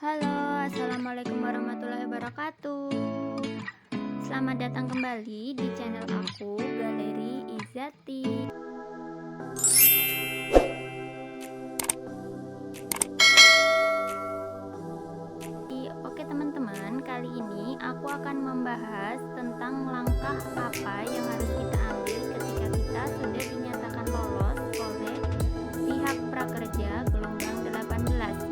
Halo, assalamualaikum warahmatullahi wabarakatuh. Selamat datang kembali di channel aku, Galeri Izati. Oke teman-teman, kali ini aku akan membahas tentang langkah apa yang harus kita ambil ketika kita sudah dinyatakan lolos oleh pihak prakerja gelombang 18.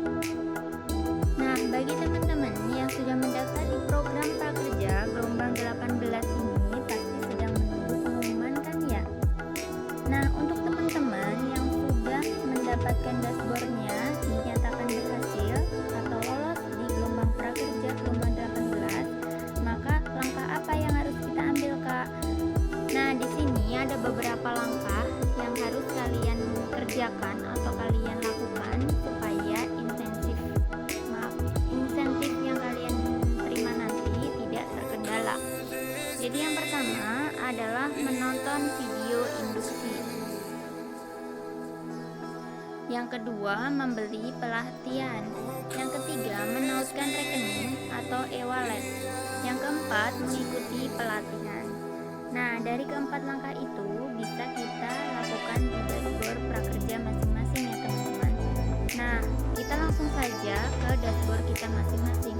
Nah, bagi teman-teman yang sudah mendaftar di program prakerja gelombang 18 ini pasti sedang menunggu pengumuman kan ya? Nah, untuk teman-teman yang sudah mendapatkan dashboardnya dinyatakan berhasil atau lolos di gelombang prakerja gelombang 18, maka langkah apa yang harus kita ambil, Kak? Nah, di sini ada beberapa langkah yang harus kalian kerjakan atau kalian lakukan supaya insentif yang kalian terima nanti tidak terkendala. Jadi yang pertama adalah menonton video induksi. Yang kedua, membeli pelatihan. Yang ketiga, menautkan rekening atau e-wallet. Yang keempat, mengikuti pelatihan. Nah, dari keempat langkah itu bisa kita lakukan di dashboard prakerja masing-masing ya teman-teman. Nah, kita langsung saja ke dashboard kita masing-masing.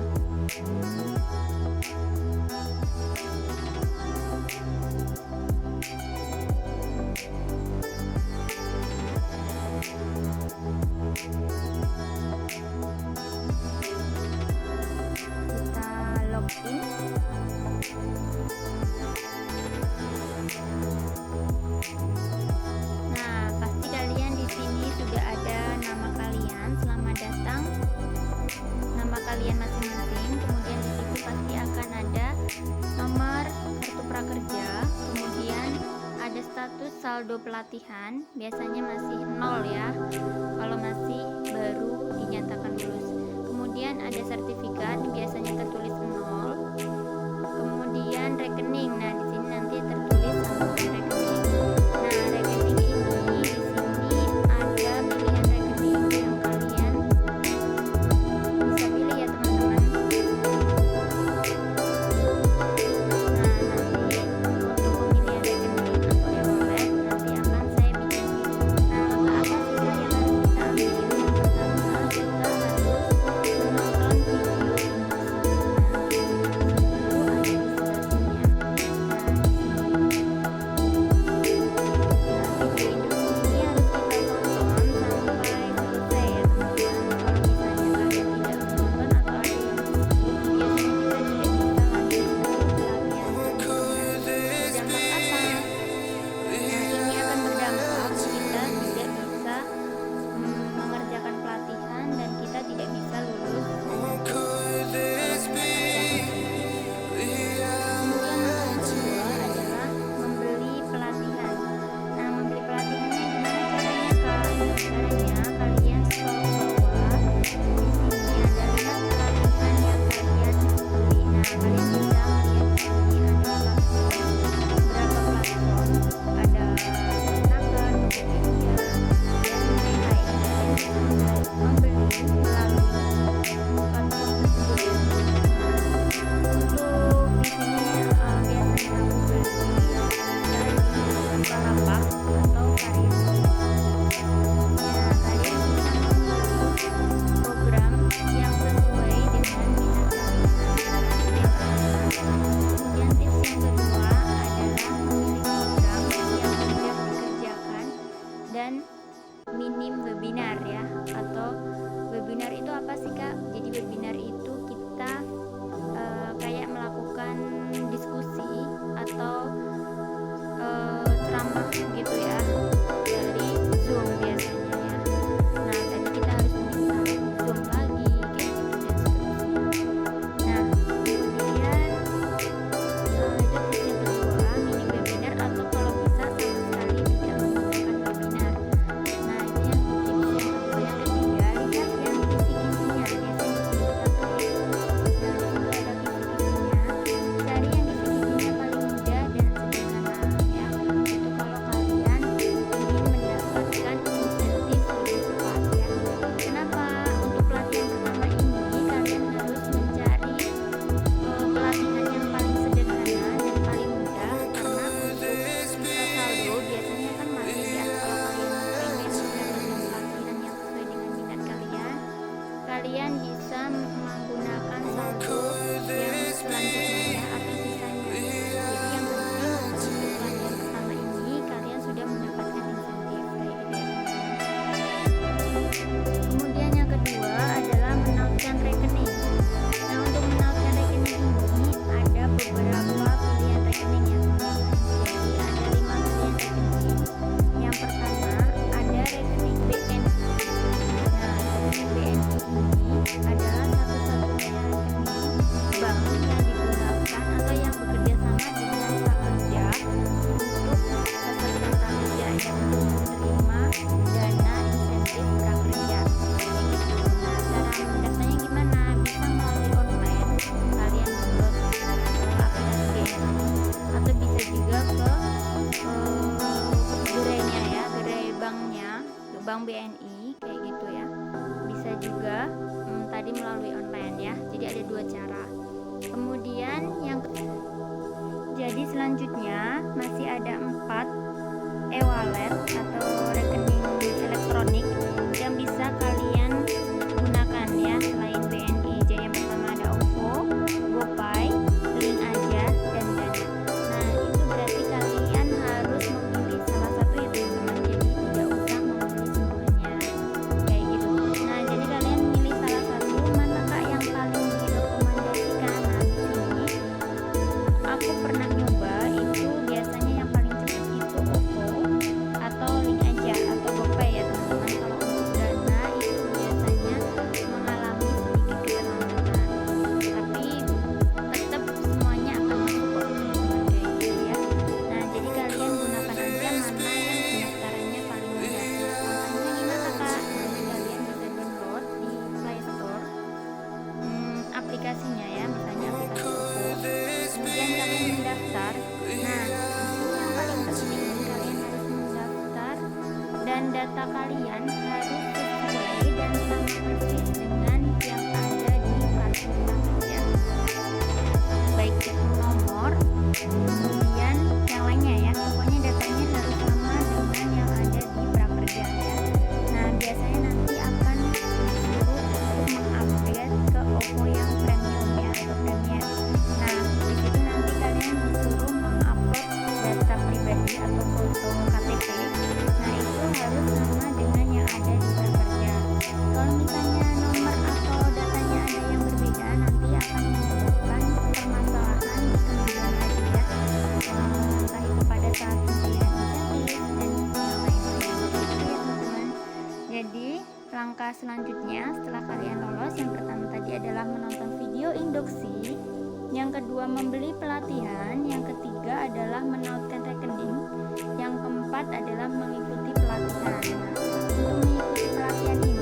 Kita login. Nah, pasti kalian di sini sudah ada nama kalian. Selamat datang. Nama kalian masing-masing. Kemudian di situ pasti akan ada nomor kartu prakerja. Kemudian ada status saldo pelatihan. Biasanya masih 0 ya. Kalau masih baru dinyatakan lulus. Kemudian ada sertifikat. Biasanya tertulis 0. Kemudian rekening. Nah, di sini nanti tertulis sama rekening. Nah, rekening ini di sini ada pilihan rekening yang kalian bisa pilih ya teman-teman. Nah, nanti untuk pemilihan rekening atau e-wallet nanti akan saya bikin video. Nah, langkah apa sih yang harus kita ambil? Yang pertama, kita harus menonton kalian bisa menggunakan saldo yang selanjutnya ya, atau sisanya. Jadi yang penting untuk pelatihan pertama ini kalian sudah mendapatkan insentif kayak gitu ya. Kemudian yang kedua adalah menautkan rekening. Nah, untuk menautkan rekening ini ada beberapa pilihan rekening ya. Jadi ada 5 pilihan rekening. Yang pertama ada rekening BNI. Nah, rekening BNI ini adalah satu-satunya rekening bank yang digunakan atau yang bekerja sama dengan prakerja untuk peserta prakerja yang menerima dana insentif prakerja. Nah, cara mendaftarnya gimana? Bisa melalui online, kalian download aplikasi atau bisa juga ke gerainya ya, gerai banknya, bank BNI kayak gitu ya. Bisa juga tadi melalui online ya. Jadi ada dua cara. Kemudian jadi selanjutnya masih ada 4 e-wallet atau rekening elektronik yang bisa kalian gunakan ya selain BNI. Jadi yang pertama ada OVO, GoPay, Link Aja, dan Dana. Nah, itu berarti kalian harus memilih salah satu ya teman-teman. Jadi tidak usah memilih semuanya kayak gitu. Nah, jadi kalian milih salah satu, manakah yang paling direkomendasikan. Nah, di sini aku pernah nyoba, itu biasanya yang paling cepat itu OVO atau Link Aja atau GoPay ya teman-teman. Kalau untuk Dana itu biasanya mengalami sedikit keterlambatan, tapi tetap semuanya akan masuk kok teman-teman kayak gitu ya. Nah, jadi kalian gunakan aja mana yang pendaftarannya paling mudah. Contohnya gimana kak? Nanti kalian bisa download di Play Store aplikasinya ya, misalnya aplikasi OVO. Kemudian kalian mendaftar. Nah, yang paling penting kalian harus mendaftar dan data kalian harus sesuai dan sama persis dengan yang ada di kartu prakerja. Baik itu nomor, kemudian yang lainnya ya. Pokoknya datanya harus sama dengan yang ada di prakerja ya. Nah, biasanya nanti akan disuruh untuk mengupgrade ke OVO yang premium ya atau premier. Nah, di situ nanti kalian disuruh mengupload data pribadi atau foto KTP. Nah, itu harus sama dengan yang ada di prakerja. Kalau misalnya nomor atau datanya ada yang berbeda, nanti akan menyebabkan permasalahan di kemudian hari ya. Entah itu pada saat pemberian insentif dan yang lain-lain gitu ya teman-teman. Jadi langkah selanjutnya setelah kalian lolos, yang pertama tadi adalah menonton video induksi, yang kedua membeli pelatihan, yang ketiga adalah menautkan rekening, yang keempat adalah mengikuti pelatihan. Nah, untuk mengikuti pelatihan ini